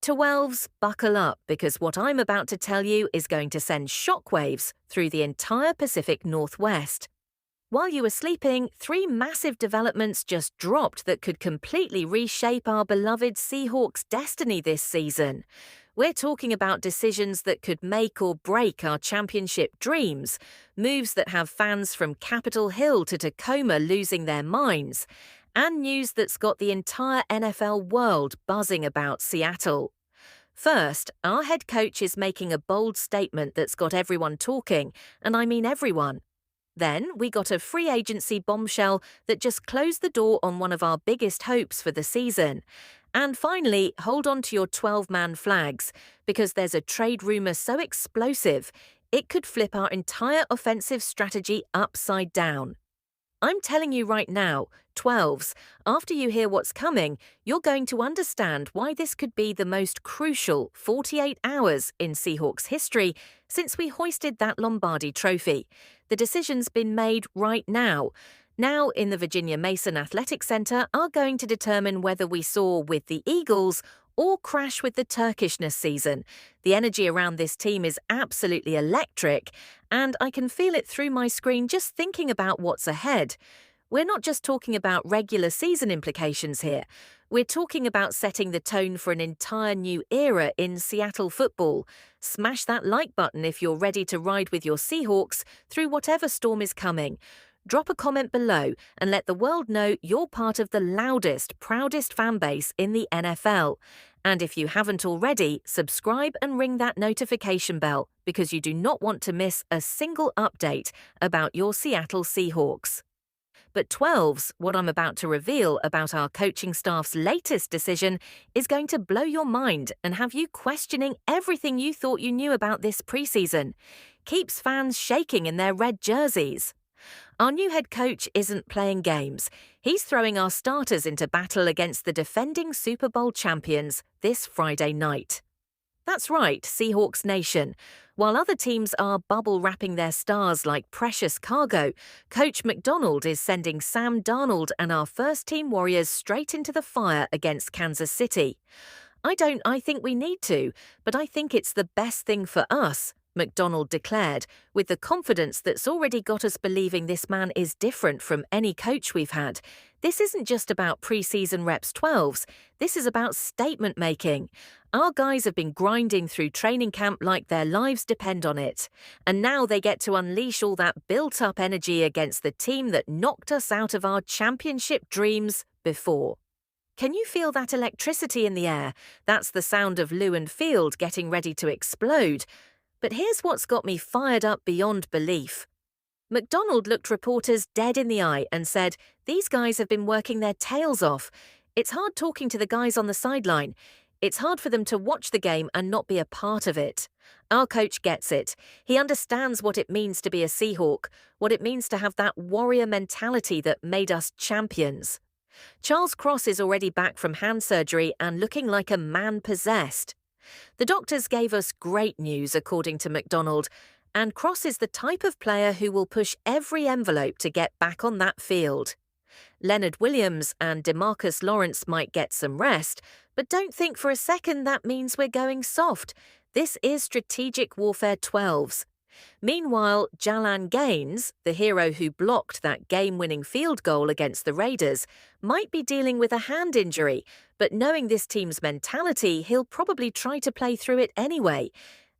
12s, buckle up because what I'm about to tell you is going to send shockwaves through the entire Pacific Northwest. While you were sleeping, three massive developments just dropped that could completely reshape our beloved Seahawks' destiny this season. We're talking about decisions that could make or break our championship dreams, moves that have fans from Capitol Hill to Tacoma losing their minds, and news that's got the entire NFL world buzzing about Seattle. First, our head coach is making a bold statement that's got everyone talking, and I mean everyone. Then we got a free agency bombshell that just closed the door on one of our biggest hopes for the season. And finally, hold on to your 12-man flags, because there's a trade rumor so explosive, it could flip our entire offensive strategy upside down. I'm telling you right now, 12s, after you hear what's coming, you're going to understand why this could be the most crucial 48 hours in Seahawks history since we hoisted that Lombardi trophy. The decision's been made right now. Now, in the Virginia Mason Athletic Center, are going to determine whether we soar with the Eagles or crash with the Turkishness season. The energy around this team is absolutely electric, and I can feel it through my screen just thinking about what's ahead. We're not just talking about regular season implications here. We're talking about setting the tone for an entire new era in Seattle football. Smash that like button if you're ready to ride with your Seahawks through whatever storm is coming. Drop a comment below and let the world know you're part of the loudest, proudest fan base in the NFL. And if you haven't already, subscribe and ring that notification bell because you do not want to miss a single update about your Seattle Seahawks. But 12s, what I'm about to reveal about our coaching staff's latest decision is going to blow your mind and have you questioning everything you thought you knew about this preseason. Keeps fans shaking in their red jerseys. Our new head coach isn't playing games. He's throwing our starters into battle against the defending Super Bowl champions this Friday night. That's right, Seahawks Nation. While other teams are bubble-wrapping their stars like precious cargo, Coach McDonald is sending Sam Darnold and our first-team Warriors straight into the fire against Kansas City. I think we need to, but I think it's the best thing for us, McDonald declared, with the confidence that's already got us believing this man is different from any coach we've had. This isn't just about preseason reps 12s, this is about statement making. Our guys have been grinding through training camp like their lives depend on it, and now they get to unleash all that built-up energy against the team that knocked us out of our championship dreams before. Can you feel that electricity in the air? That's the sound of Lewin Field getting ready to explode. But here's what's got me fired up beyond belief. McDonald looked reporters dead in the eye and said, "These guys have been working their tails off. It's hard talking to the guys on the sideline. It's hard for them to watch the game and not be a part of it. Our coach gets it. He understands what it means to be a Seahawk, what it means to have that warrior mentality that made us champions." Charles Cross is already back from hand surgery and looking like a man possessed. The doctors gave us great news, according to McDonald, and Cross is the type of player who will push every envelope to get back on that field. Leonard Williams and DeMarcus Lawrence might get some rest, but don't think for a second that means we're going soft. This is strategic warfare 12s. Meanwhile, Jalan Gaines, the hero who blocked that game-winning field goal against the Raiders, might be dealing with a hand injury, but knowing this team's mentality, he'll probably try to play through it anyway.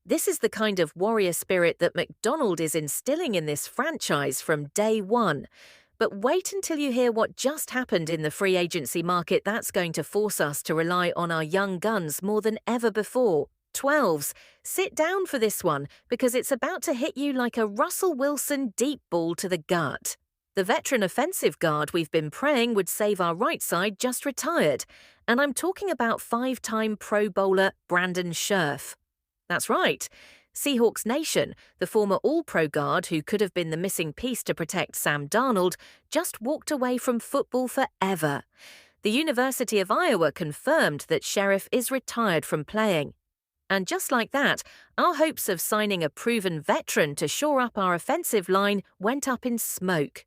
This is the kind of warrior spirit that McDonald is instilling in this franchise from day one. But wait until you hear what just happened in the free agency market. That's going to force us to rely on our young guns more than ever before. 12s, sit down for this one because it's about to hit you like a Russell Wilson deep ball to the gut. The veteran offensive guard we've been praying would save our right side just retired, and I'm talking about 5-time Pro Bowler Brandon Scherff. That's right, Seahawks Nation, the former All-Pro guard who could have been the missing piece to protect Sam Darnold, just walked away from football forever. The University of Iowa confirmed that Scherff is retired from playing. And just like that, our hopes of signing a proven veteran to shore up our offensive line went up in smoke.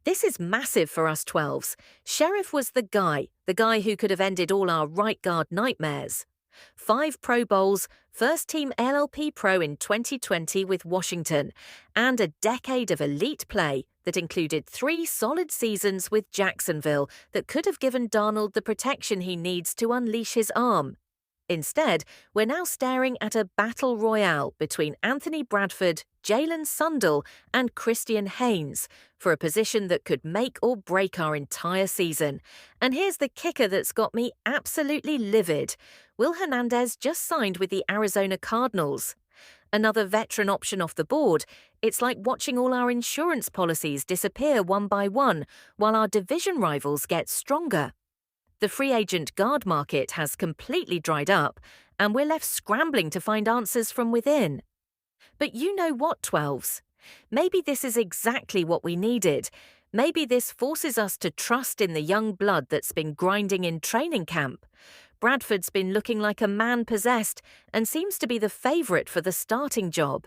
This is massive for us 12s. Scherff was the guy who could have ended all our right guard nightmares. 5 Pro Bowls, first-team LLP Pro in 2020 with Washington, and a decade of elite play that included 3 solid seasons with Jacksonville that could have given Darnold the protection he needs to unleash his arm. Instead, we're now staring at a battle royale between Anthony Bradford, Jalen Sundell, and Christian Haynes for a position that could make or break our entire season. And here's the kicker that's got me absolutely livid. Will Hernandez just signed with the Arizona Cardinals. Another veteran option off the board. It's like watching all our insurance policies disappear one by one while our division rivals get stronger. The free agent guard market has completely dried up, and we're left scrambling to find answers from within. But you know what, 12s? Maybe this is exactly what we needed. Maybe this forces us to trust in the young blood that's been grinding in training camp. Bradford's been looking like a man possessed and seems to be the favourite for the starting job.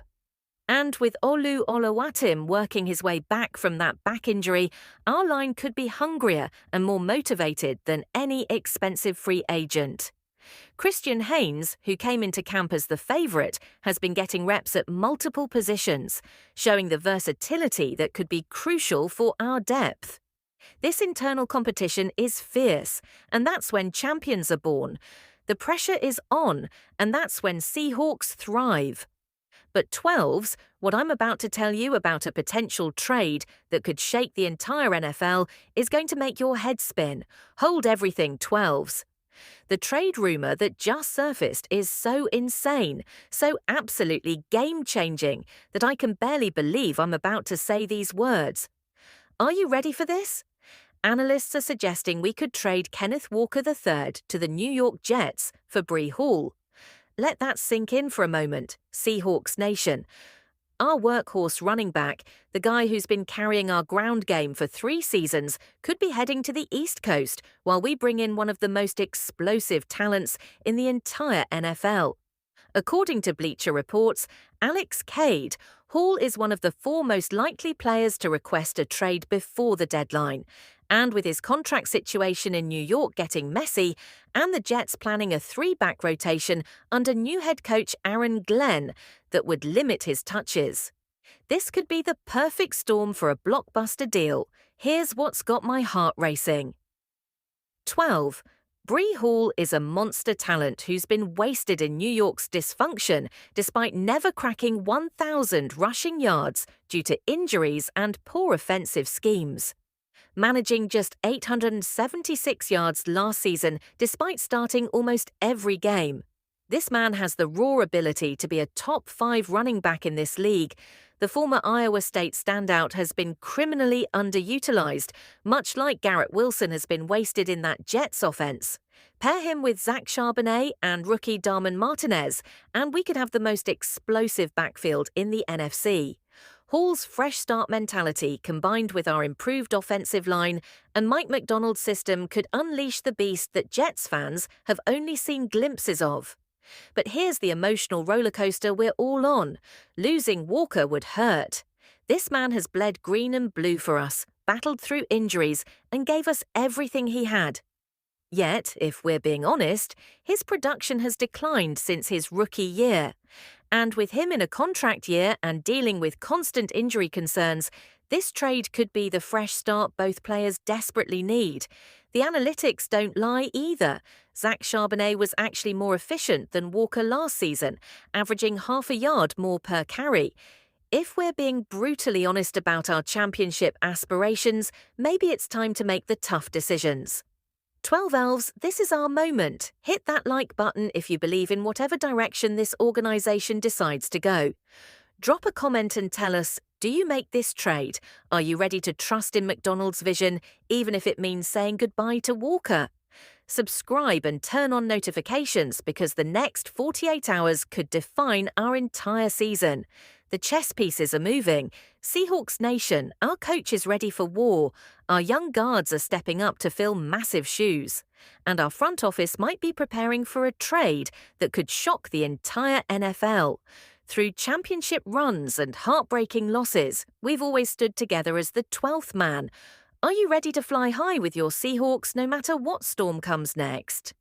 And with Olu Oluwatim working his way back from that back injury, our line could be hungrier and more motivated than any expensive free agent. Christian Haynes, who came into camp as the favourite, has been getting reps at multiple positions, showing the versatility that could be crucial for our depth. This internal competition is fierce, and that's when champions are born. The pressure is on, and that's when Seahawks thrive. But 12s, what I'm about to tell you about a potential trade that could shake the entire NFL is going to make your head spin. Hold everything, 12s. The trade rumor that just surfaced is so insane, so absolutely game-changing, that I can barely believe I'm about to say these words. Are you ready for this? Analysts are suggesting we could trade Kenneth Walker III to the New York Jets for Breece Hall. Let that sink in for a moment, Seahawks Nation. Our workhorse running back, the guy who's been carrying our ground game for 3 seasons, could be heading to the East Coast while we bring in one of the most explosive talents in the entire NFL. According to Bleacher Report's Alex Cade, Hall is one of the 4 most likely players to request a trade before the deadline. And with his contract situation in New York getting messy, and the Jets planning a 3-back rotation under new head coach Aaron Glenn that would limit his touches. This could be the perfect storm for a blockbuster deal. Here's what's got my heart racing. 12. Breece Hall is a monster talent who's been wasted in New York's dysfunction despite never cracking 1,000 rushing yards due to injuries and poor offensive schemes. Managing just 876 yards last season despite starting almost every game. This man has the raw ability to be a top 5 running back in this league. The former Iowa State standout has been criminally underutilized, much like Garrett Wilson has been wasted in that Jets offense. Pair him with Zach Charbonnet and rookie Darman Martinez, and we could have the most explosive backfield in the NFC. Hall's fresh start mentality combined with our improved offensive line and Mike Macdonald's system could unleash the beast that Jets fans have only seen glimpses of. But here's the emotional rollercoaster we're all on. Losing Walker would hurt. This man has bled green and blue for us, battled through injuries, and gave us everything he had. Yet, if we're being honest, his production has declined since his rookie year. And with him in a contract year and dealing with constant injury concerns, this trade could be the fresh start both players desperately need. The analytics don't lie either. Zach Charbonnet was actually more efficient than Walker last season, averaging half a yard more per carry. If we're being brutally honest about our championship aspirations, maybe it's time to make the tough decisions. 12 Elves, this is our moment. Hit that like button if you believe in whatever direction this organisation decides to go. Drop a comment and tell us, do you make this trade? Are you ready to trust in Macdonald's vision, even if it means saying goodbye to Walker? Subscribe and turn on notifications because the next 48 hours could define our entire season. The chess pieces are moving. Seahawks Nation, our coach is ready for war. Our young guards are stepping up to fill massive shoes. And our front office might be preparing for a trade that could shock the entire NFL. Through championship runs and heartbreaking losses, we've always stood together as the 12th man. Are you ready to fly high with your Seahawks no matter what storm comes next?